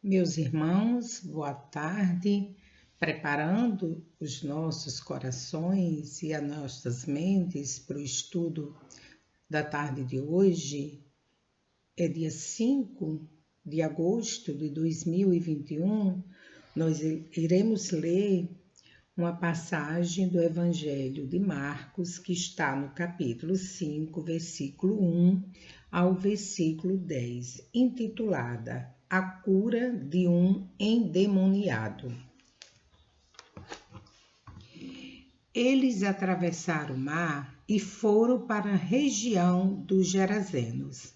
Meus irmãos, boa tarde. Preparando os nossos corações e as nossas mentes para o estudo da tarde de hoje. É dia 5 de agosto de 2021. Nós iremos ler uma passagem do Evangelho de Marcos, que está no capítulo 5, versículo 1 ao versículo 10, intitulada A Cura de um Endemoniado. Eles atravessaram o mar e foram para a região dos Gerazenos.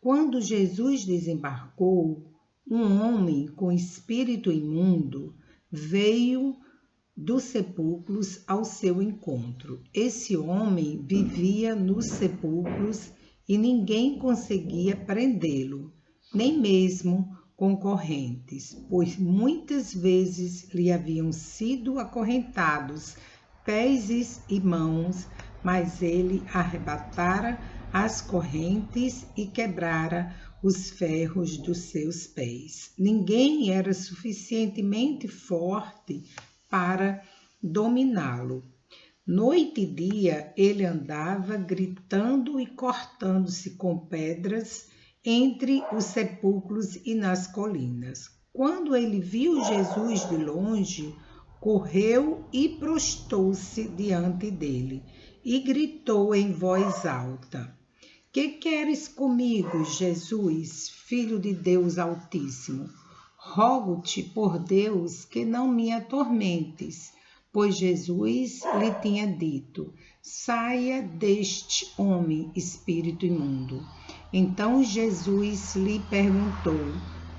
Quando Jesus desembarcou, um homem com espírito imundo veio dos sepulcros ao seu encontro. Esse homem vivia nos sepulcros e ninguém conseguia prendê-lo, nem mesmo com correntes, pois muitas vezes lhe haviam sido acorrentados pés e mãos, mas ele arrebatara as correntes e quebrara os ferros dos seus pés. Ninguém era suficientemente forte para dominá-lo. Noite e dia ele andava gritando e cortando-se com pedras entre os sepulcros e nas colinas. Quando ele viu Jesus de longe, correu e prostou-se diante dele e gritou em voz alta: Que queres comigo, Jesus, Filho de Deus Altíssimo? Rogo-te por Deus que não me atormentes, pois Jesus lhe tinha dito: Saia deste homem, espírito imundo. Então Jesus lhe perguntou: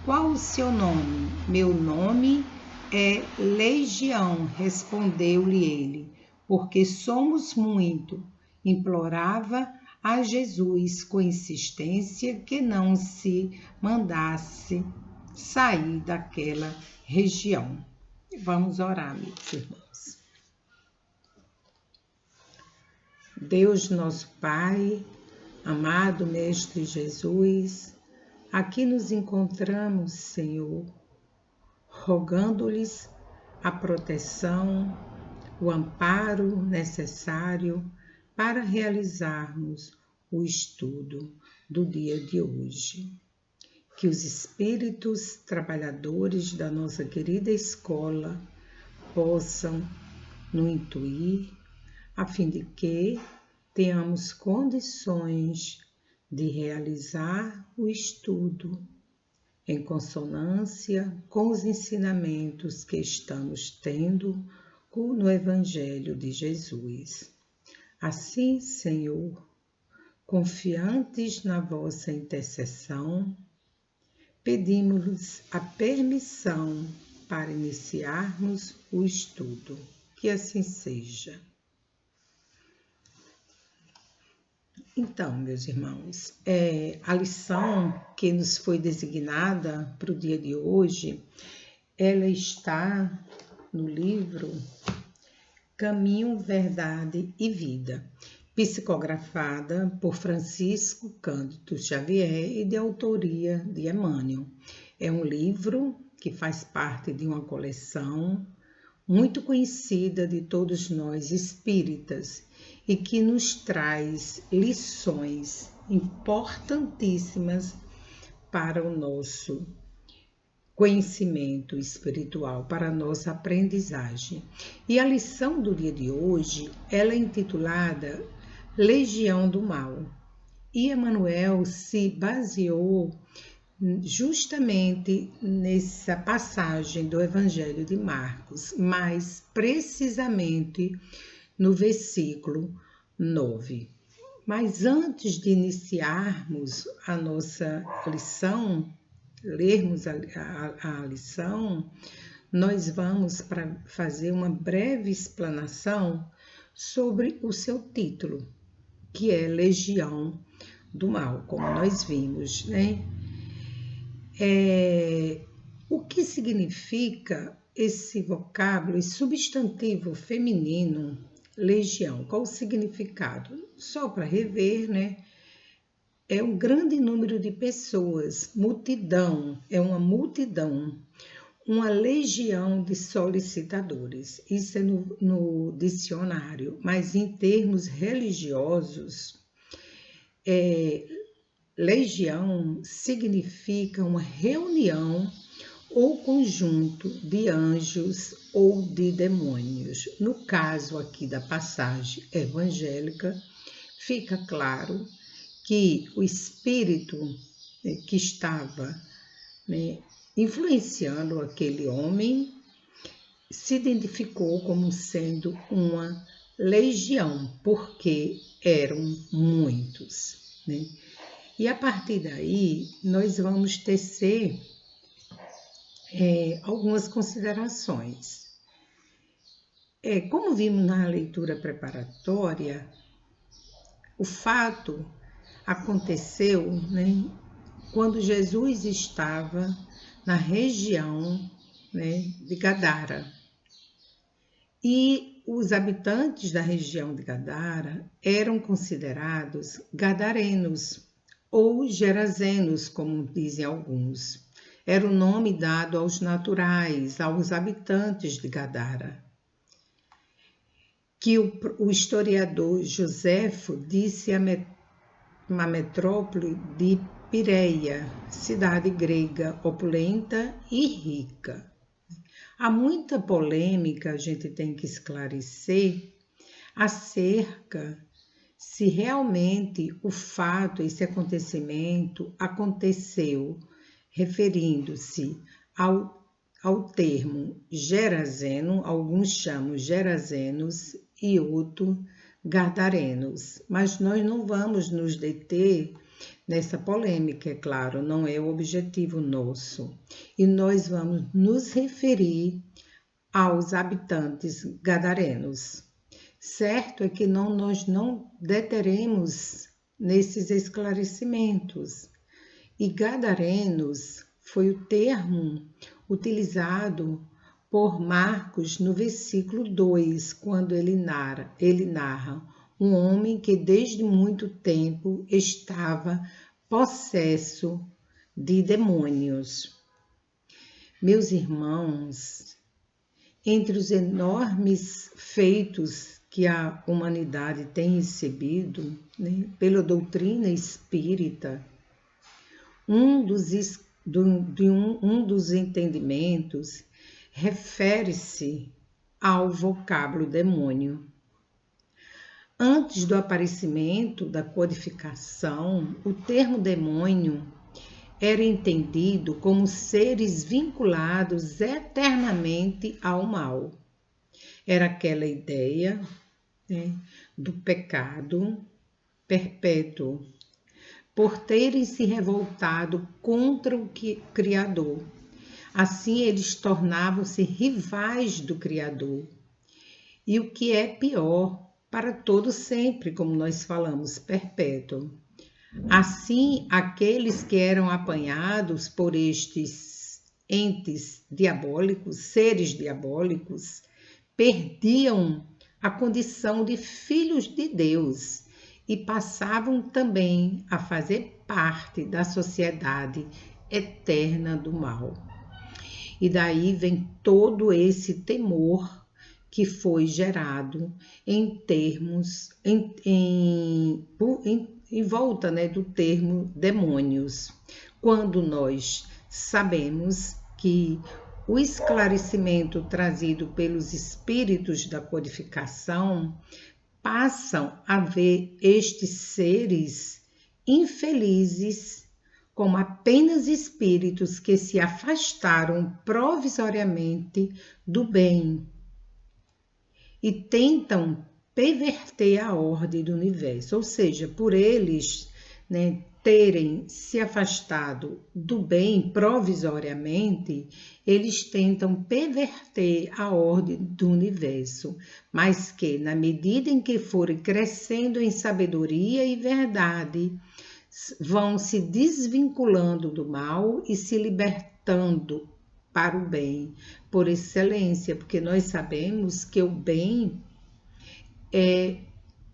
Qual o seu nome? Meu nome é Legião, respondeu-lhe ele, porque somos muito. Implorava a Jesus com insistência que não se mandasse sair daquela região. Vamos orar, meus irmãos. Deus nosso Pai, amado Mestre Jesus, aqui nos encontramos, Senhor, rogando-lhes a proteção, o amparo necessário para realizarmos o estudo do dia de hoje. Que os espíritos trabalhadores da nossa querida escola possam nos intuir, a fim de que tenhamos condições de realizar o estudo em consonância com os ensinamentos que estamos tendo no Evangelho de Jesus. Assim, Senhor, confiantes na vossa intercessão, pedimos a permissão para iniciarmos o estudo. Que assim seja. Então, meus irmãos, a lição que nos foi designada para o dia de hoje, ela está no livro Caminho, Verdade e Vida, psicografada por Francisco Cândido Xavier e de autoria de Emmanuel. É um livro que faz parte de uma coleção muito conhecida de todos nós espíritas e que nos traz lições importantíssimas para o nosso conhecimento espiritual, para a nossa aprendizagem. E a lição do dia de hoje, ela é intitulada Legião do Mal. E Emmanuel se baseou justamente nessa passagem do Evangelho de Marcos, mais precisamente no versículo 9. Mas antes de iniciarmos a nossa lição, lermos a lição, nós vamos fazer uma breve explanação sobre o seu título, que é Legião do Mal, como nós vimos, né? O que significa esse vocábulo, esse substantivo feminino, legião? Qual o significado? Só para rever, né? é um grande número de pessoas, multidão, é uma multidão, uma legião de solicitadores. Isso é no dicionário, mas em termos religiosos, legião significa uma reunião ou conjunto de anjos ou de demônios. No caso aqui da passagem evangélica, fica claro que o espírito que estava influenciando aquele homem se identificou como sendo uma legião, porque eram muitos. E a partir daí, nós vamos tecer algumas considerações. Como vimos na leitura preparatória, o fato aconteceu quando Jesus estava na região de Gadara. E os habitantes da região de Gadara eram considerados gadarenos ou gerazenos, como dizem alguns. Era o nome dado aos naturais, aos habitantes de Gadara, que o historiador Joséfo disse uma metrópole de Pireia, cidade grega opulenta e rica. Há muita polêmica, a gente tem que esclarecer acerca se realmente o fato, esse acontecimento aconteceu referindo-se ao termo gerazeno, alguns chamam gerazenos e outros gadarenos, mas nós não vamos nos deter nessa polêmica, é claro, não é o objetivo nosso. E nós vamos nos referir aos habitantes gadarenos. Certo é que nós não deteremos nesses esclarecimentos. E gadarenos foi o termo utilizado por Marcos no versículo 2, quando ele narra um homem que desde muito tempo estava possesso de demônios. Meus irmãos, entre os enormes feitos que a humanidade tem recebido pela doutrina espírita, um dos entendimentos refere-se ao vocábulo demônio. Antes do aparecimento da codificação, o termo demônio era entendido como seres vinculados eternamente ao mal. Era aquela ideia do pecado perpétuo, por terem se revoltado contra o Criador. Assim, eles tornavam-se rivais do Criador. E o que é pior, para todo sempre, como nós falamos, perpétuo. Assim, aqueles que eram apanhados por estes entes diabólicos, seres diabólicos, perdiam a condição de filhos de Deus e passavam também a fazer parte da sociedade eterna do mal. E daí vem todo esse temor que foi gerado em termos, em volta do termo demônios, quando nós sabemos que o esclarecimento trazido pelos espíritos da codificação passam a ver estes seres infelizes como apenas espíritos que se afastaram provisoriamente do bem e tentam perverter a ordem do universo, ou seja, por eles terem se afastado do bem provisoriamente, eles tentam perverter a ordem do universo, mas que, na medida em que forem crescendo em sabedoria e verdade, vão se desvinculando do mal e se libertando para o bem, por excelência, porque nós sabemos que o bem é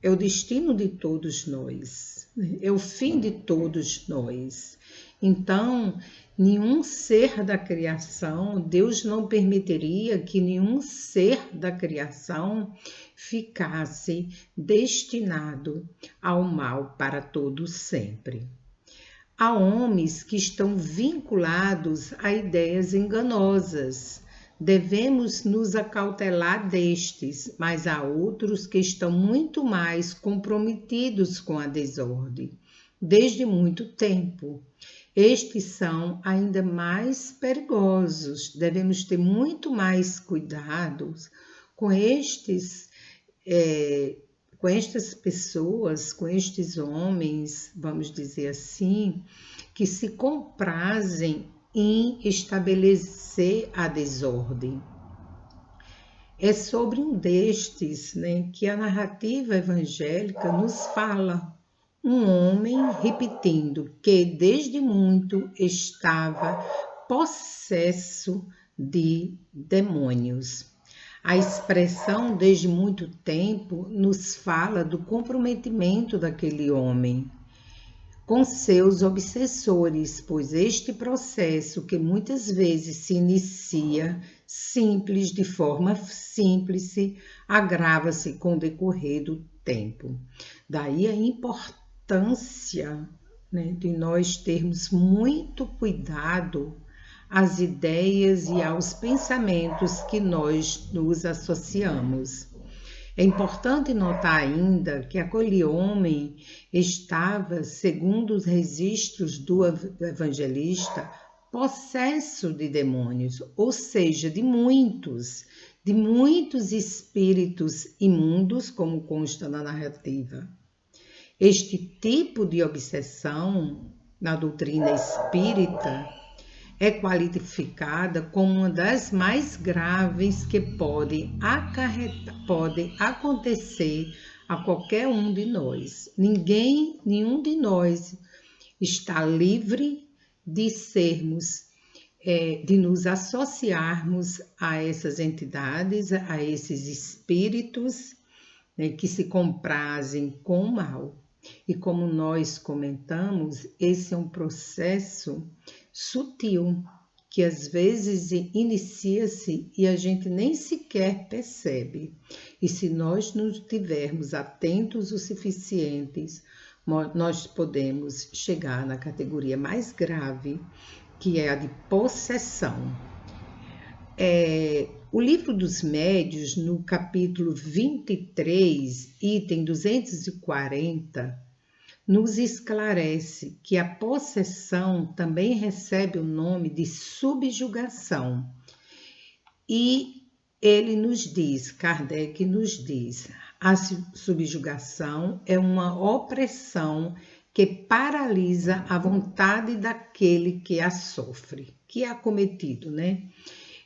o destino de todos nós. né? É o fim de todos nós. Então, nenhum ser da criação, Deus não permitiria que nenhum ser da criação ficasse destinado ao mal para todo sempre. Há homens que estão vinculados a ideias enganosas. Devemos nos acautelar destes, mas há outros que estão muito mais comprometidos com a desordem, desde muito tempo. Estes são ainda mais perigosos. Devemos ter muito mais cuidados com com estas pessoas, com estes homens, vamos dizer assim, que se comprazem em estabelecer a desordem. É sobre um destes, né, que a narrativa evangélica nos fala. Um homem repetindo que desde muito estava possesso de demônios. A expressão desde muito tempo nos fala do comprometimento daquele homem com seus obsessores, pois este processo que muitas vezes se inicia de forma simples, agrava-se com o decorrer do tempo. Daí a importância, né, de nós termos muito cuidado às ideias e aos pensamentos que nós nos associamos. É importante notar ainda que aquele homem estava, segundo os registros do evangelista, possesso de demônios, ou seja, de muitos espíritos imundos, como consta na narrativa. Este tipo de obsessão na doutrina espírita é qualificada como uma das mais graves que pode acontecer a qualquer um de nós. Nenhum de nós está livre de de nos associarmos a essas entidades, a esses espíritos, né, que se comprazem com o mal. E como nós comentamos, esse é um processo sutil, que às vezes inicia-se e a gente nem sequer percebe. E se nós não estivermos atentos o suficientes, nós podemos chegar na categoria mais grave, que é a de possessão. O Livro dos Médiuns, no capítulo 23, item 240, nos esclarece que a possessão também recebe o nome de subjugação. E ele nos diz, Kardec nos diz, a subjugação é uma opressão que paralisa a vontade daquele que a sofre, que é acometido, né?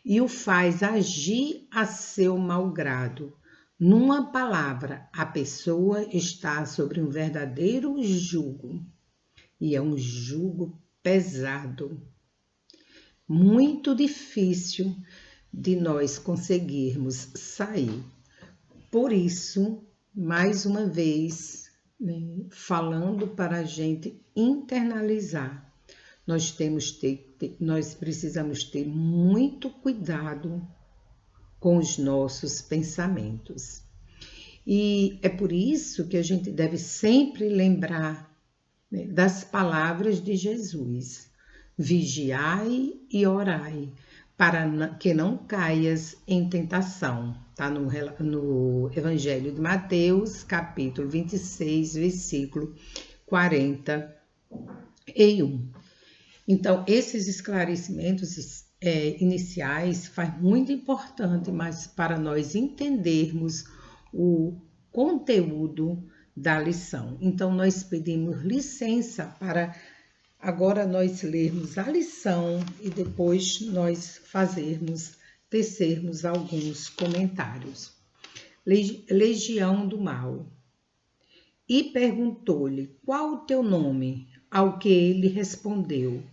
E o faz agir a seu malgrado. Numa palavra, a pessoa está sobre um verdadeiro jugo, e é um jugo pesado, muito difícil de nós conseguirmos sair. Por isso, mais uma vez, né, falando para a gente internalizar, nós precisamos ter muito cuidado com os nossos pensamentos. E é por isso que a gente deve sempre lembrar, né, das palavras de Jesus: vigiai e orai, para que não caias em tentação. Está no Evangelho de Mateus, capítulo 26, versículo 41. Então, esses esclarecimentos iniciais faz muito importante, mas para nós entendermos o conteúdo da lição. Então, nós pedimos licença para agora nós lermos a lição e depois nós tecermos alguns comentários. Legião do Mal. E perguntou-lhe: qual o teu nome? Ao que ele respondeu: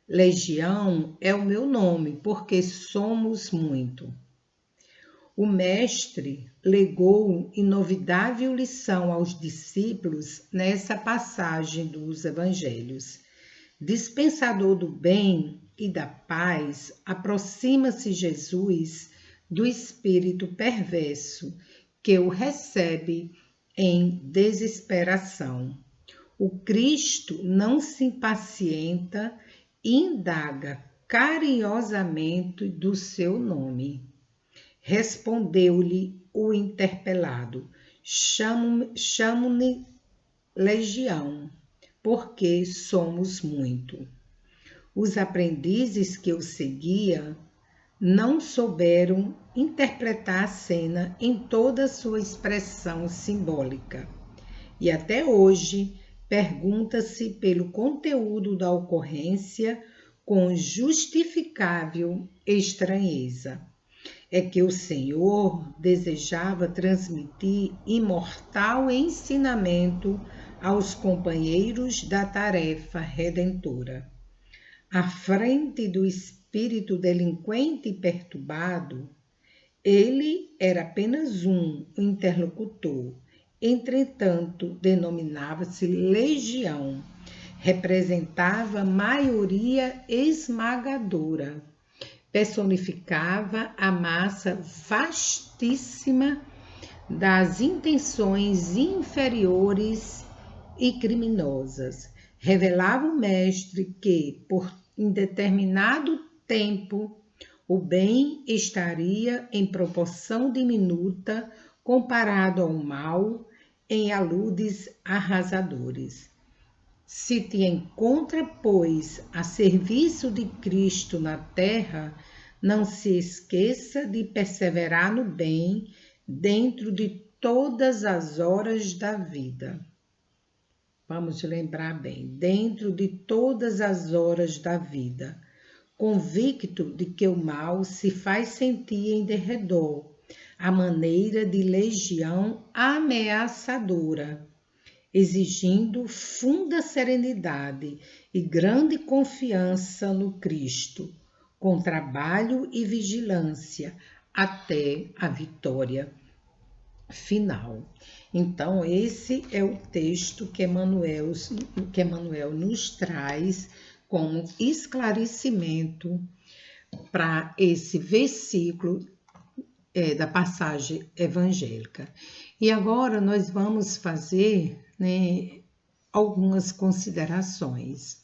Legião é o meu nome, porque somos muito. O Mestre legou inovidável lição aos discípulos nessa passagem dos Evangelhos. Dispensador do bem e da paz, aproxima-se Jesus do espírito perverso que o recebe em desesperação. O Cristo não se impacienta e indaga carinhosamente do seu nome. Respondeu-lhe o interpelado: chamo-me Legião, porque somos muito. Os aprendizes que o seguiam não souberam interpretar a cena em toda a sua expressão simbólica. E até hoje pergunta-se pelo conteúdo da ocorrência com justificável estranheza. É que o Senhor desejava transmitir imortal ensinamento aos companheiros da tarefa redentora. À frente do espírito delinquente e perturbado, ele era apenas um interlocutor, entretanto denominava-se legião, representava maioria esmagadora, personificava a massa vastíssima das intenções inferiores e criminosas. Revelava o Mestre que, por indeterminado tempo, o bem estaria em proporção diminuta comparado ao mal em aludes arrasadores. Se te encontra, pois, a serviço de Cristo na terra, não se esqueça de perseverar no bem dentro de todas as horas da vida. Vamos lembrar bem, dentro de todas as horas da vida, convicto de que o mal se faz sentir em derredor, à maneira de legião ameaçadora, exigindo funda serenidade e grande confiança no Cristo, com trabalho e vigilância até a vitória final. Então, esse é o texto que Emmanuel nos traz como esclarecimento para esse versículo da passagem evangélica. E agora nós vamos fazer algumas considerações.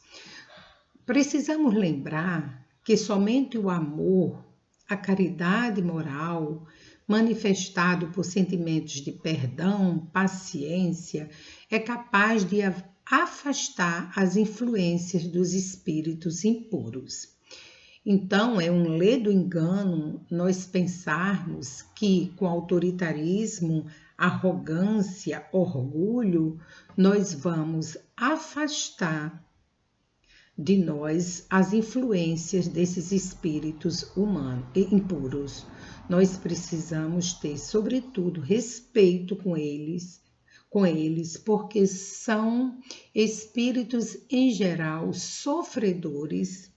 Precisamos lembrar que somente o amor, a caridade moral, manifestado por sentimentos de perdão, paciência, é capaz de afastar as influências dos espíritos impuros. Então, é um ledo engano nós pensarmos que com autoritarismo, arrogância, orgulho, nós vamos afastar de nós as influências desses espíritos humanos impuros. Nós precisamos ter, sobretudo, respeito com eles, porque são espíritos, em geral, sofredores,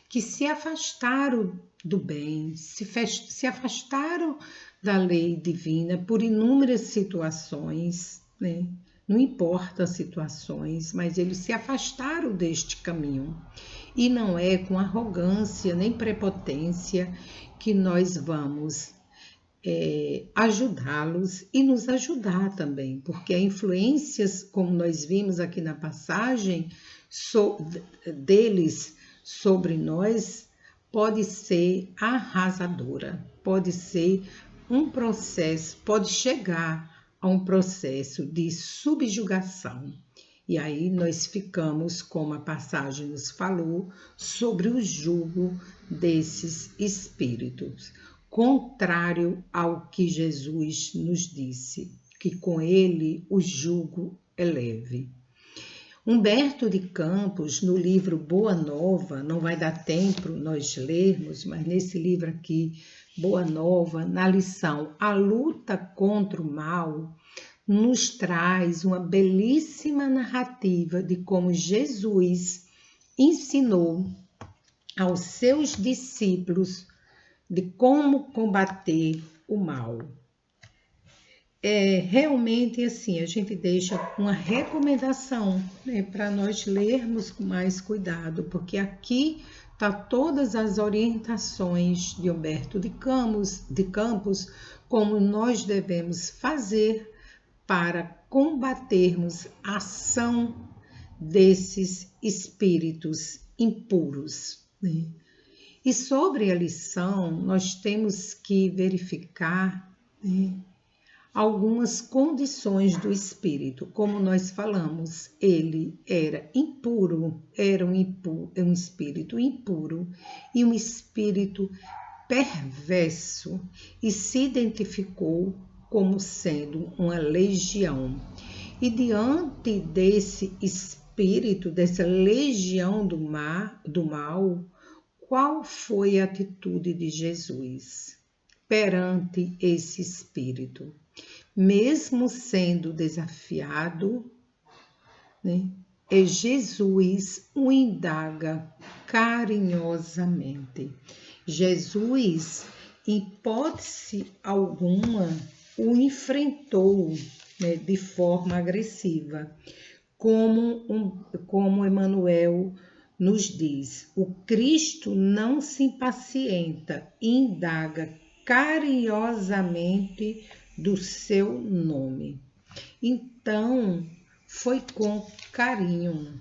que se afastaram do bem, se afastaram da lei divina por inúmeras situações, né? Não importa as situações, mas eles se afastaram deste caminho. E não é com arrogância nem prepotência que nós vamos ajudá-los e nos ajudar também, porque as influências, como nós vimos aqui na passagem, deles sobre nós, pode ser arrasadora, pode ser um processo, pode chegar a um processo de subjugação. E aí nós ficamos, como a passagem nos falou, sobre o jugo desses espíritos, contrário ao que Jesus nos disse, que com ele o jugo é leve. Humberto de Campos, no livro Boa Nova, não vai dar tempo nós lermos, mas nesse livro aqui, Boa Nova, na lição A Luta contra o Mal, nos traz uma belíssima narrativa de como Jesus ensinou aos seus discípulos de como combater o mal. Realmente assim, a gente deixa uma recomendação, né, para nós lermos com mais cuidado, porque aqui tá todas as orientações de Humberto de Campos, como nós devemos fazer para combatermos a ação desses espíritos impuros, né? E sobre a lição, nós temos que verificar, né, algumas condições do espírito. Como nós falamos, ele era impuro, era um espírito impuro e um espírito perverso, e se identificou como sendo uma legião. E diante desse espírito, dessa legião do mal, qual foi a atitude de Jesus perante esse espírito? Mesmo sendo desafiado, né, Jesus o indaga carinhosamente. Jesus, em hipótese alguma, o enfrentou, né, de forma agressiva, como Emmanuel nos diz. O Cristo não se impacienta, indaga carinhosamente do seu nome. Então, foi com carinho,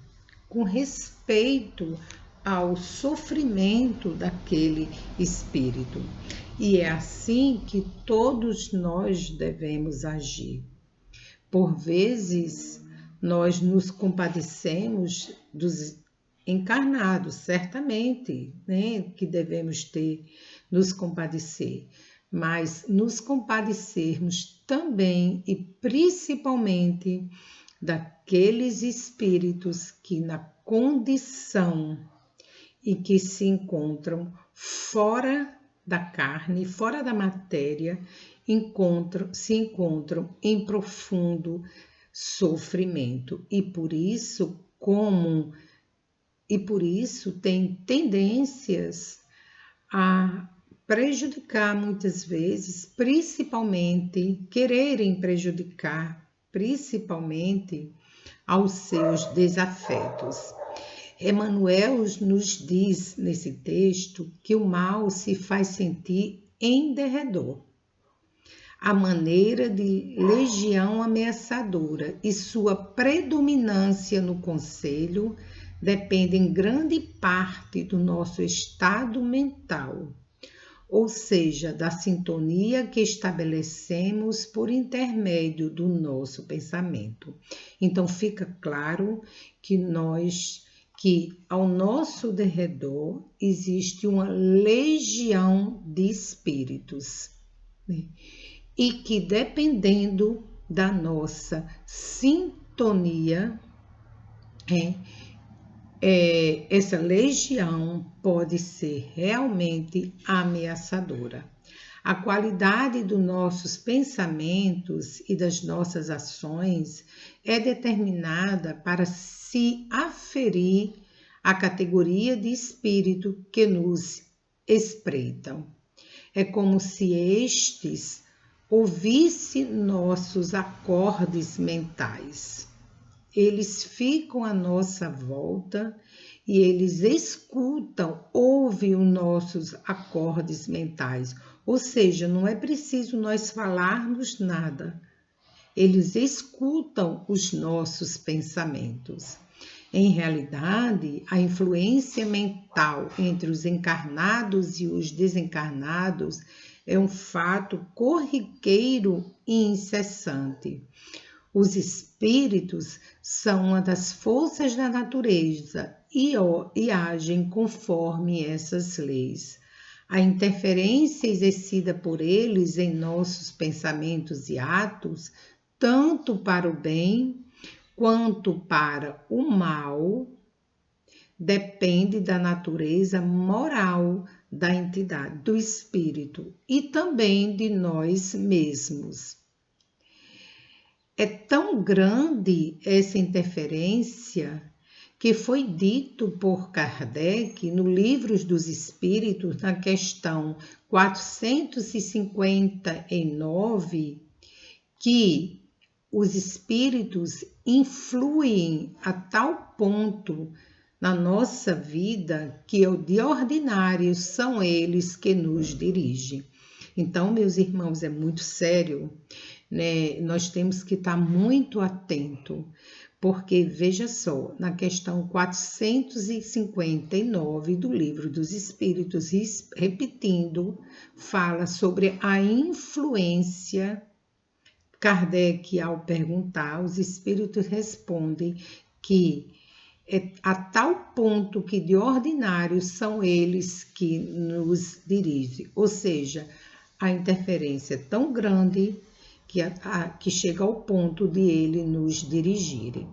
com respeito ao sofrimento daquele espírito. E é assim que todos nós devemos agir. Por vezes, nós nos compadecemos dos encarnados, certamente, né, que devemos nos compadecer, mas nos compadecermos também e principalmente daqueles espíritos que na condição e que se encontram fora da carne, fora da matéria, se encontram em profundo sofrimento e por isso têm tendências a prejudicar muitas vezes, quererem prejudicar principalmente aos seus desafetos. Emmanuel nos diz nesse texto que o mal se faz sentir em derredor, à maneira de legião ameaçadora, e sua predominância no conselho depende em grande parte do nosso estado mental, ou seja, da sintonia que estabelecemos por intermédio do nosso pensamento. Então fica claro que ao nosso derredor existe uma legião de espíritos, né? E que dependendo da nossa sintonia, essa legião pode ser realmente ameaçadora. A qualidade dos nossos pensamentos e das nossas ações é determinada para se aferir à categoria de espírito que nos espreitam. É como se estes ouvissem nossos acordes mentais. Eles ficam à nossa volta e eles ouvem os nossos acordes mentais. Ou seja, não é preciso nós falarmos nada. Eles escutam os nossos pensamentos. Em realidade, a influência mental entre os encarnados e os desencarnados é um fato corriqueiro e incessante. Os espíritos são uma das forças da natureza e agem conforme essas leis. A interferência exercida por eles em nossos pensamentos e atos, tanto para o bem quanto para o mal, depende da natureza moral da entidade, do espírito e também de nós mesmos. É tão grande essa interferência que foi dito por Kardec no Livros dos Espíritos, na questão 459, que os espíritos influem a tal ponto na nossa vida que de ordinário são eles que nos dirigem. Então, meus irmãos, é muito sério, né? Nós temos que estar muito atento, porque, veja só, na questão 459 do Livro dos Espíritos, repetindo, fala sobre a influência. Kardec, ao perguntar, os espíritos respondem que é a tal ponto que de ordinário são eles que nos dirigem, ou seja, a interferência é tão grande que chega ao ponto de ele nos dirigirem.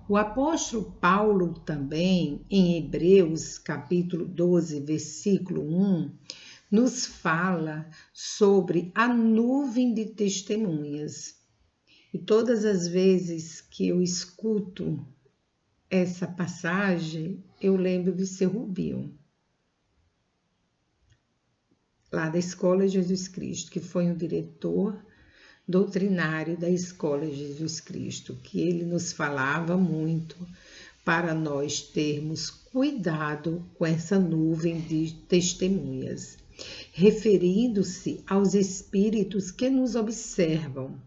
O apóstolo Paulo também, em Hebreus, capítulo 12, versículo 1, nos fala sobre a nuvem de testemunhas. E todas as vezes que eu escuto essa passagem, eu lembro de seu Rubinho, lá da Escola Jesus Cristo, que foi um diretor doutrinário da Escola Jesus Cristo, que ele nos falava muito para nós termos cuidado com essa nuvem de testemunhas, referindo-se aos espíritos que nos observam.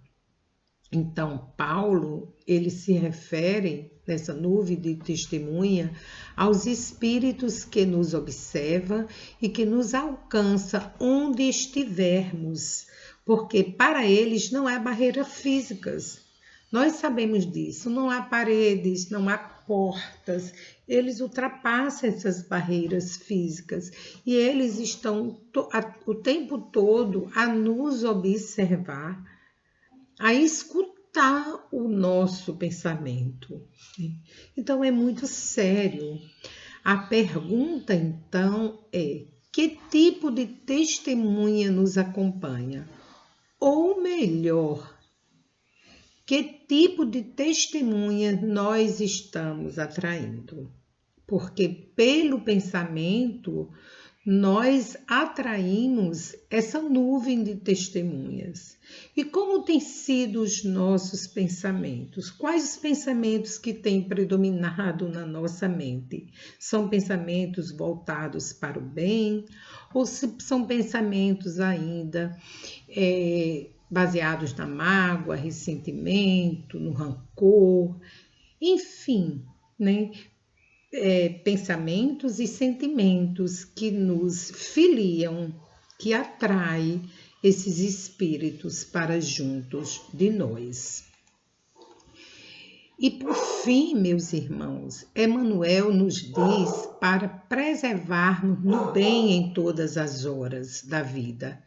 Então, Paulo, ele se refere, nessa nuvem de testemunha, aos espíritos que nos observam e que nos alcança onde estivermos, porque para eles não há barreiras físicas. Nós sabemos disso, não há paredes, não há portas, eles ultrapassam essas barreiras físicas e eles estão o tempo todo a nos observar, a escutar o nosso pensamento. Então é muito sério. A pergunta então é: que tipo de testemunha nos acompanha? Ou melhor, que tipo de testemunha nós estamos atraindo? Porque pelo pensamento nós atraímos essa nuvem de testemunhas. E como têm sido os nossos pensamentos? Quais os pensamentos que têm predominado na nossa mente? São pensamentos voltados para o bem ou são pensamentos ainda baseados na mágoa, ressentimento, no rancor, enfim, né? Pensamentos e sentimentos que nos filiam, que atraem esses espíritos para juntos de nós. E por fim, meus irmãos, Emmanuel nos diz para preservarmos no bem em todas as horas da vida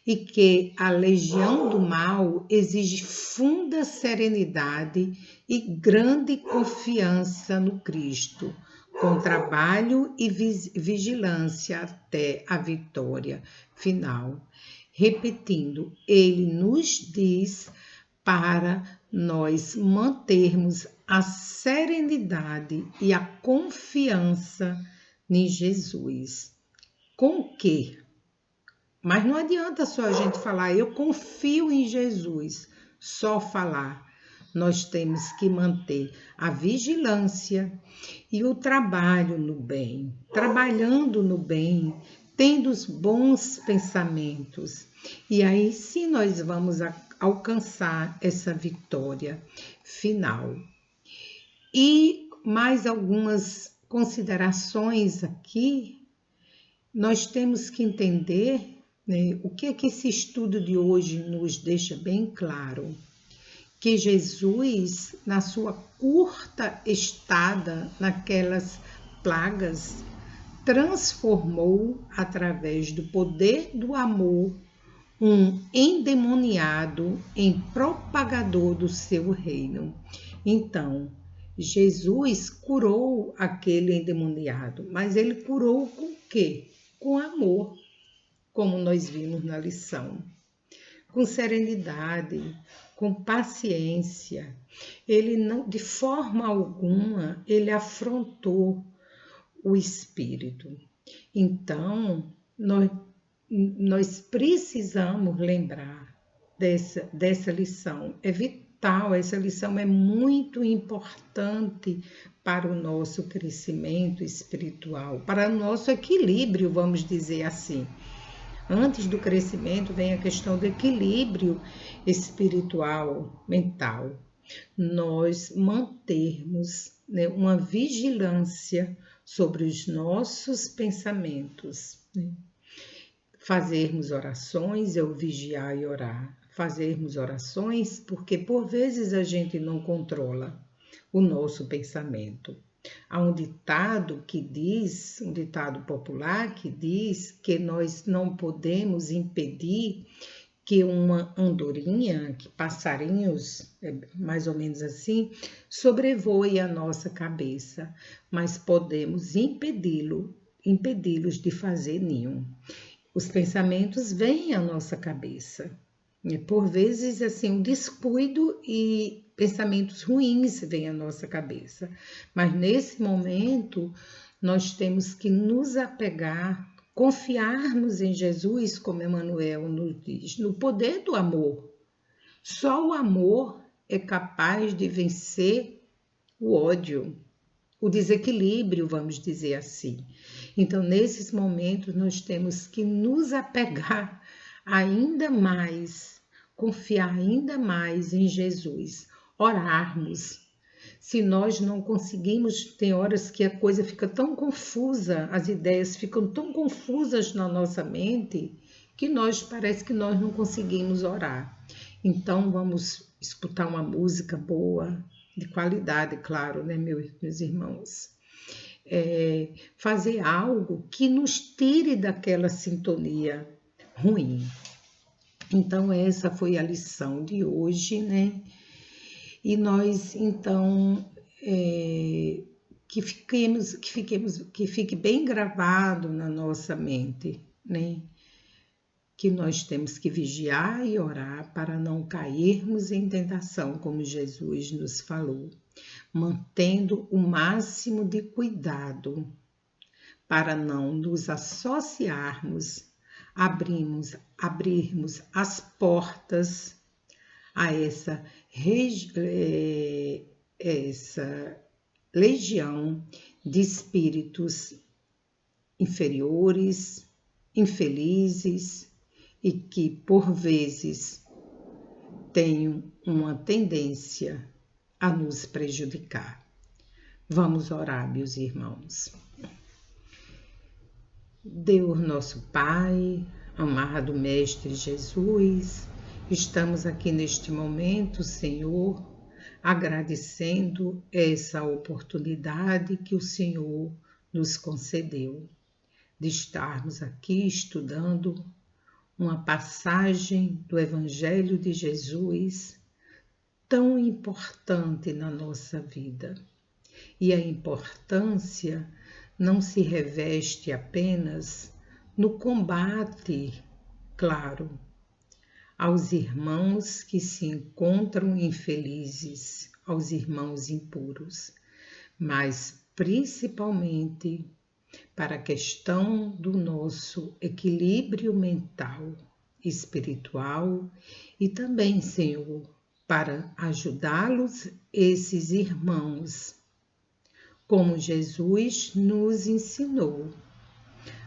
e que a legião do mal exige funda serenidade e grande confiança no Cristo, com trabalho e vigilância até a vitória final. Repetindo, ele nos diz para nós mantermos a serenidade e a confiança em Jesus. Com o quê? Mas não adianta só a gente falar, eu confio em Jesus, só falar. Nós temos que manter a vigilância e o trabalho no bem, trabalhando no bem, tendo os bons pensamentos. E aí sim nós vamos alcançar essa vitória final. E mais algumas considerações aqui, nós temos que entender, né, o que é que esse estudo de hoje nos deixa bem claro? Que Jesus, na sua curta estada naquelas plagas, transformou, através do poder do amor, um endemoniado em propagador do seu reino. Então, Jesus curou aquele endemoniado, mas ele curou com o quê? Com amor, como nós vimos na lição. Com serenidade, com paciência. Ele não, de forma alguma, ele afrontou o espírito. Então, nós precisamos lembrar dessa lição. É vital, essa lição é muito importante para o nosso crescimento espiritual, para o nosso equilíbrio, vamos dizer assim. Antes do crescimento vem a questão do equilíbrio espiritual, mental. Nós mantermos, né, uma vigilância sobre os nossos pensamentos, né? Fazermos orações, eu vigiar e orar. Fazermos orações porque por vezes a gente não controla o nosso pensamento. Há um ditado que diz, um ditado popular que diz que nós não podemos impedir que uma andorinha, que passarinhos, mais ou menos assim, sobrevoe a nossa cabeça, mas podemos impedi-los de fazer ninho. Os pensamentos vêm à nossa cabeça. Por vezes, assim, um descuido e pensamentos ruins vêm à nossa cabeça. Mas nesse momento, nós temos que nos apegar, confiarmos em Jesus, como Emmanuel nos diz, no poder do amor. Só o amor é capaz de vencer o ódio, o desequilíbrio, vamos dizer assim. Então, nesses momentos, nós temos que nos apegar ainda mais, confiar ainda mais em Jesus, orarmos. Se nós não conseguimos, tem horas que a coisa fica tão confusa, as ideias ficam tão confusas na nossa mente, que parece que nós não conseguimos orar. Então, vamos escutar uma música boa, de qualidade, claro, né, meus irmãos? Fazer algo que nos tire daquela sintonia ruim. Então, essa foi a lição de hoje, né? E nós, então, que fique bem gravado na nossa mente, né? Que nós temos que vigiar e orar para não cairmos em tentação, como Jesus nos falou, mantendo o máximo de cuidado para não nos associarmos, abrirmos as portas a essa legião de espíritos inferiores, infelizes e que, por vezes, tenham uma tendência a nos prejudicar. Vamos orar, meus irmãos. Deus nosso Pai, amado Mestre Jesus, estamos aqui neste momento, Senhor, agradecendo essa oportunidade que o Senhor nos concedeu de estarmos aqui estudando uma passagem do Evangelho de Jesus tão importante na nossa vida. E a importância não se reveste apenas no combate, claro, aos irmãos que se encontram infelizes, aos irmãos impuros, mas principalmente para a questão do nosso equilíbrio mental, espiritual e também, Senhor, para ajudá-los, esses irmãos, como Jesus nos ensinou,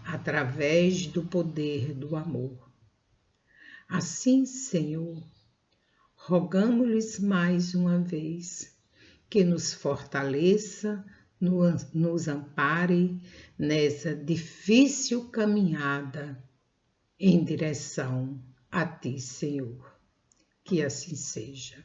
através do poder do amor. Assim, Senhor, rogamos-lhes mais uma vez que nos fortaleça, nos ampare nessa difícil caminhada em direção a Ti, Senhor. Que assim seja.